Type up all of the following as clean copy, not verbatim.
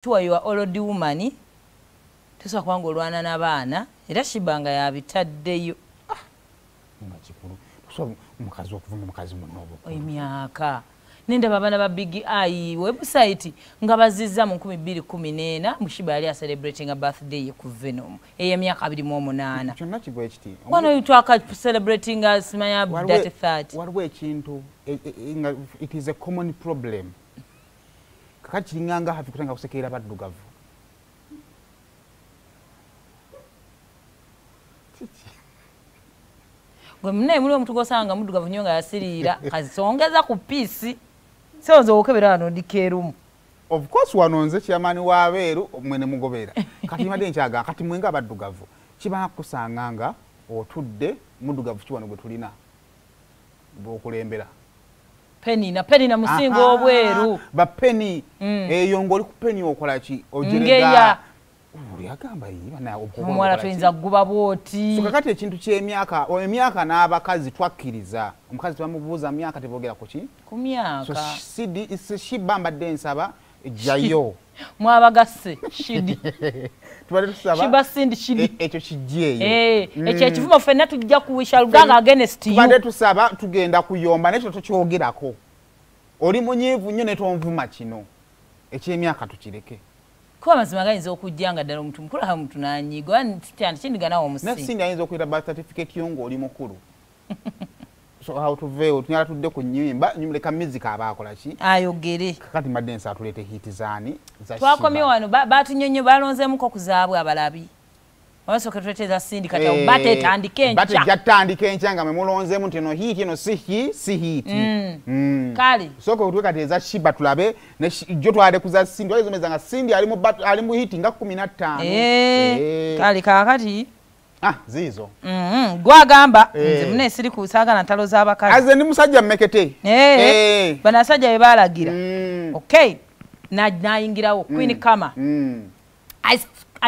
tuwa you are already woman tusa kwanga olwana n'abaana era Sheebah nga yabitaddeyo ngakikulu so mukazi okuvuma mukazi munobo emyaka nenda babana ba big eye website nga bazizza mu 2014 mu Sheebah yali celebrating a birthday ye ku Venom ey'emyaka 28 kyonna kigwa ekiti wano yitwaka celebrating as my birthday 30 waliwo ekintu it is a common problem kakati kiringanga hafi kutanga kusekeera baddugavu gwe mune muli omuntu gosanga muddugavu nnyo nga yasiriira kazisongeza ku piisi sozo okebera wano ndikeerumu of course wanonze kyamani wabeeru mwene mugobera kati madde nkyaga kati mwenga baddugavu kibaa kusanganga otudde muddugavu kiwano gwe tulina bw'okulembera penny na musingo obweru ba penny eyo ng'oli ku penny okola ki ojerega yagamba yiba na omwala tuyinza kuguba bwoti so kakati ekintu ky'emyaka n'abakazi twakkiriza omukazi tebamubuuza myaka tebogera ku ki ku myaka so Sheebah mbadde nsaba ejjayo mwabagasse shidi tubadde tusaba Sheebah sindi shidi ekyo kijjeeyo ekyo ekivumo ffenna tujja kuwisha luganga against you tubadde tusaba tugenda kuyomba nekyo tokyogerako oli munyiivu nnyo ne tonvuma kino eky'emyaka tukireke kuba mazima gayinza okujjanga ddala omuntu mukulu awo omuntu n'anyiiga kindiganawo omusingi nesindi ayinza okuyita birth certificate yo ng'oli mukulu so how tuveewo tunyala tudde ku nnyimba leka music abaakola ki ayogere kakati mbadde nsa tuleete hiti zaani za twakomye wano batunyonyo balonzeemuko ku zaabwe abalabi abasooka tuleeteza sindi kati bate etandika enkya bate jatandika enkya nga memulonzeemu nti eno hiiti eno si hiiti kale sooka otwe kati eza Sheebah tulabe jo twale kuza sindi walizomeza nga sindi ali mu hiiti nga 15 kale kakati ziizo gwagamba nze mune siri kusaagana ntalo z'abakazi aze ndi musajja mmekete bano asajja be baalagira okay nayingirawo Queen Kama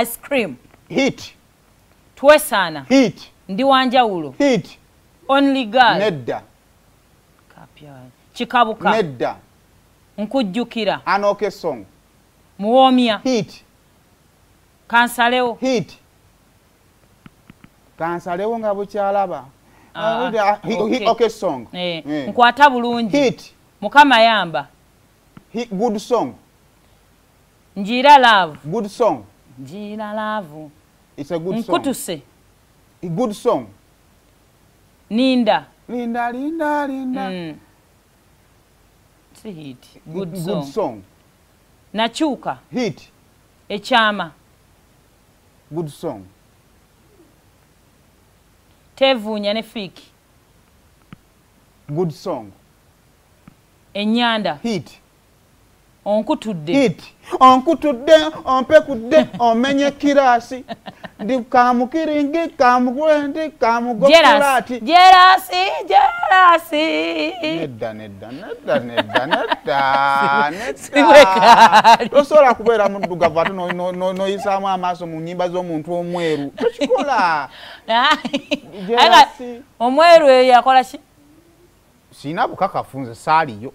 ice cream hit twesaana hit ndi wanjawulo hit only girl nedda kapya kikabuka nedda nkujjukira anoke song muwoomya hit kansalewo hit kansalewo nga bukyalaba okay song nkwata bulungi hit mukama yamba good song njira love good song njira love it's a good song nkutuse a good song ninda si hit good song nachuka hit ekyama good song tevunya ne fiki good song enyanda hit onkutudde hit onkutudde ompekudde omenye kirasi ndi kamukiringi kamugwendi kamugopulati jerasi tosobola kubeera muddugavu ate noyisaamu amaaso mu nnyimba z'omuntu omweru tekikola omweru eyo yakola ki siina bukakafu nze saaliyo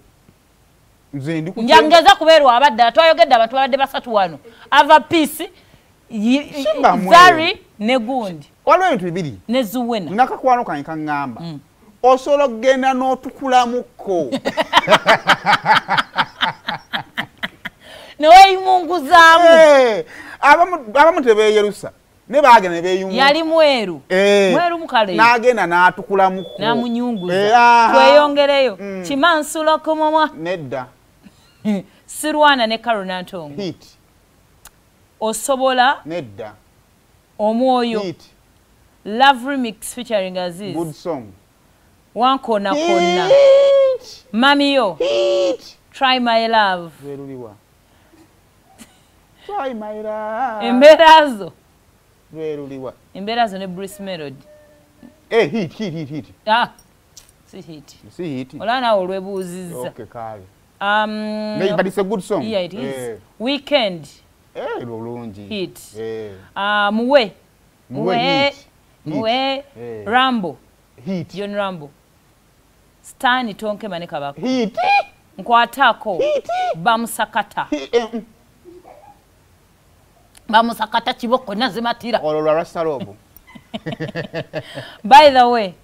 njangeza kubeerwa abadde twayogedde abantu babadde basatu wano ava peace Zari ne gundi waliwo ebintu bibiri ne Zuwena nakakwano kange kaŋŋamba osobola okugenda n'otukulamukko neweeyumunguzaamu abamu tebeeyerusa ne baagenda ne beeyumu yali mweru mukale n'agenda n'atukulamukko n'amunyunguza tweyongereyo kimansulo ku mumwa nedda Sirwana ne Carol Ntongo hit osobola nedda omwoyo hit love remix featuring Aziz good song wankona konna mamiyo hit try my love veruliwa try my love emberazo ne Bruce Melody hit si hit olana olwebuuzizza okay kale but it's a good song yeah it is weekend bulungi hit muwe Rambo hit John Rambo Stan Tonke mane kabako hit nkwatako bamusakata bamusakata kiboko nazimatira olwo lwa Rastalobu. By the way,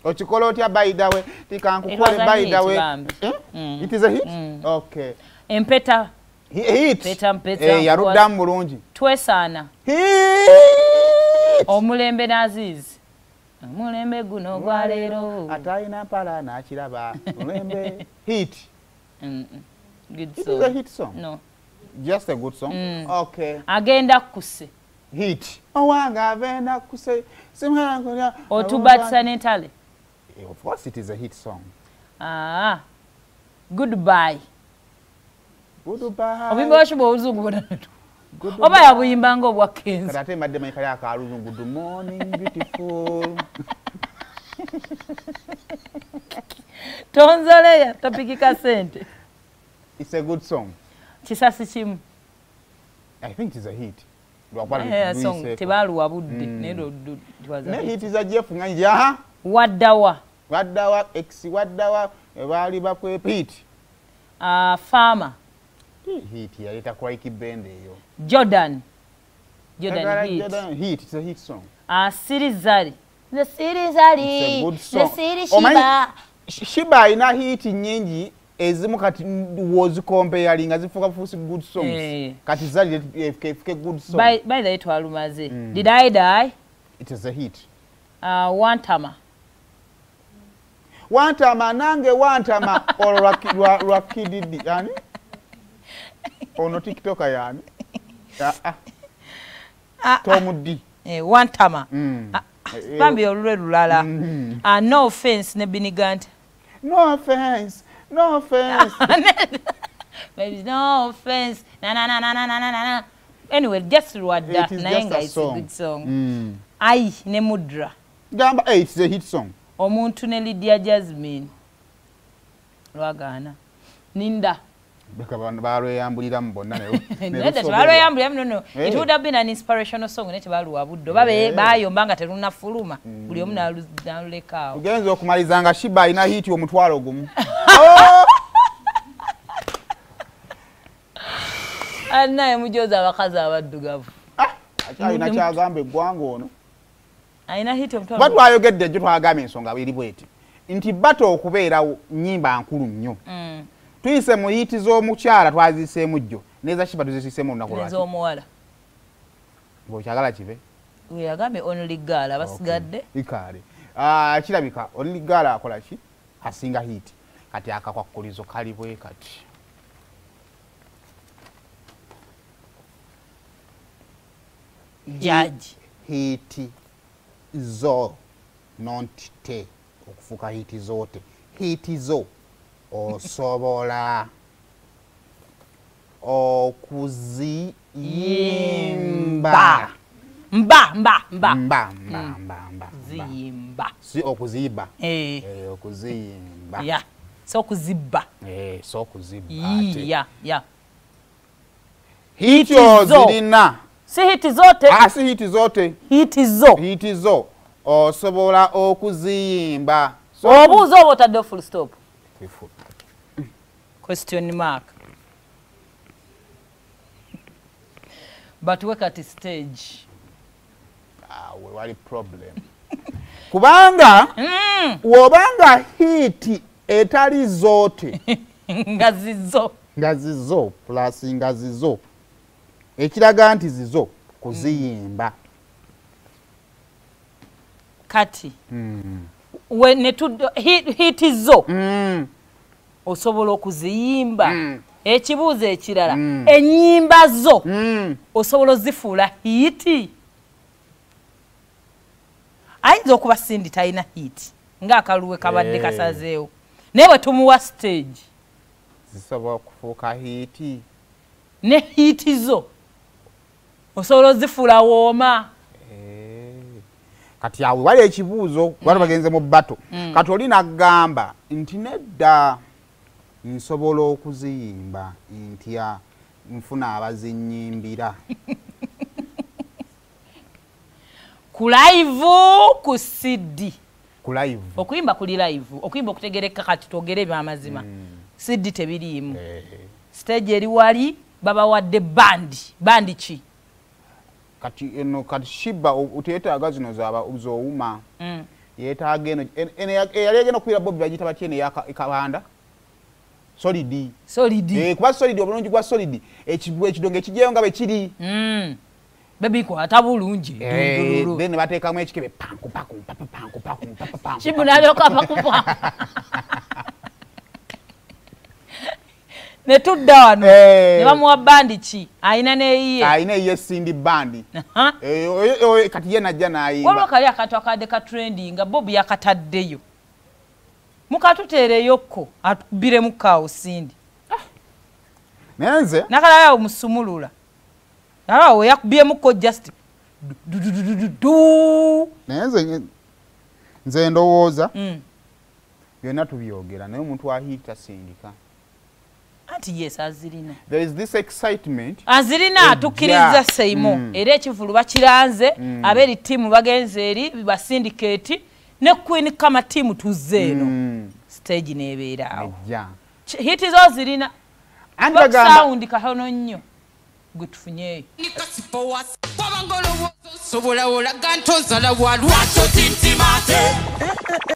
okikola otya by the way? Tikankukole by the way. It is a hit? Okay. Empeta. Hit. Mpeta. Yaruddamu bulungi. Twesaana. Hit. Omulembe n'Azizi. Omulembe guno gwa leero. Atayina mpala n'akiraba. Omulembe. Hit. Good It song. is a hit song? No. Just a good song? Okay. Agenda kuse. Hit. Owanga agenda kuse. Otubatisa n'entale. Of course it is a hit song. Goodbye. Goodbye. Obimba washuba oluzungu bwona. Oba yabuyimbanga obwa Kenzo. Kati ate madde mayika ya kaluzungu. Good morning beautiful. Tonzoleya topikika sente. It's a good song. Kisasi kimu. I think it's a hit. Song tebaluwa budde. Ne hit is a Jeff Nganja. Waddawa. Waddawa ex waddawa ebali bakwepit. Farmer. Hit yaleta kwa ikibende eyo. Jordan hit. Jordan hit. It's a hit song. Sirizali. The Sirizali. It's a good song. The Siri Sheebah. Sheebah ina hit nyingi ezimu kati was comparing azifuka fusi good songs. Kati zali fike good song. By the way twalumaze. Did I die? It is a hit. Wantama. Wantama nange wantama lwakididi yani ono TikToker yani Tomudi wantama bambi olulwe lulala no offense ne binigant no offense maybe no offense na anyway just Rwanda nayenga is a good song ai ne mudra gamba it's a hit song. Omuntu ne Lydia Jasmine lwagaana ninda beka balweyambulira mu bonna no. It would have been an inspirational song ne tebaluwa buddo babe bayomba nga teruna fuluma buli omu nalulekaawo ugenza okumaliza nga Sheebah ina hit omutwalo gumu naye mujoza abakazi abaddugavu ayina kyagamba eggwanga ono ayina hit omutwalo batwayogedde ejjo twagamba ensonga bweri bweti nti bato okubeerawo nnyimba nkulu nnyo tuyise mu hiti z'omukyala twaziseemu jjo neza Sheebah tuzisiseemu olunaku lwaki ez'omuwala bw'okyagala kibe weyagambe only girl abasigadde ikaale kirabika only girl akola ki asinga hiti kati akakwakulizo kali bwe kati jaji hiti zo nonte okufuka hiti zote hiti zo osobola okuziyimba mba ziyimba si okuziyimba okuziyimba ya so okuzibba so okuzibba hiti zirina si hiti zote si hiti zote hiti zo osobola okuziyimba obuuza oba otadde full stop question mark but we at stage we wali problem kubanga wobanga hiti etali zote ngazizo plus ngazizo ekiraga nti zizo kuziyimba kati hiti zo osobola okuziyimba ekibuuzo ekirala ennyimba zo osobola ozifuula hiti ayinza okuba Sindi talina hiti ng'akaluwe kabadde kasazeewo naye bwe tumuwa stage zisobola okufuuka hiti ne hiti zo osobola ozifuula wooma kati awe wali ekibuuzo wali bagenze mu bbato kati oli nagamba nti nedda nsobola okuziyimba ntya nfuna abazinyimbira ku live ku CD ku live okuyimba kuli live okuyimba okutegereka kati twogere by'amazima CD tebiriimu stage eri wali babawadde bandi ki kati eno kati Sheebah uteetaaga zino zoowuma yeetaaga eno eyali egenda okubeera Bobby bagiyita batya eno ekabanda solidi kuba solidi obulungi gwa solidi ekidongo ekijeyo nga bwe kiri bebikwata bulungi then ne bateekamu ekikebe panku Sheebah n'alyoka pakupa ne tudda wano ne bamuwa bandi ki ayina neyiye sindi bandi kati ye najja n'ayimba waliwo kali akantu akadde ka trendi nga Bobby yakataddeyo mukatuteereyokko atubiremu kaawo sindi naye nze nakalalawo musumulula nalawo yakubyemukko just naye nze ndowooza byonna tubyogera naye omuntu ahiita sindika anti yes azirina there is this excitement azirina atukkiriza seimo era ekivulu bakiranze ab'eri ttiimu bagenze eri basindikeeti ne Queen kama ttiimu tuzze eno stage neebeeraawo hiti zo zirina sound kahono nnyo gwe tufunyeeyo sobola olaga ntoza la walwacho tintimate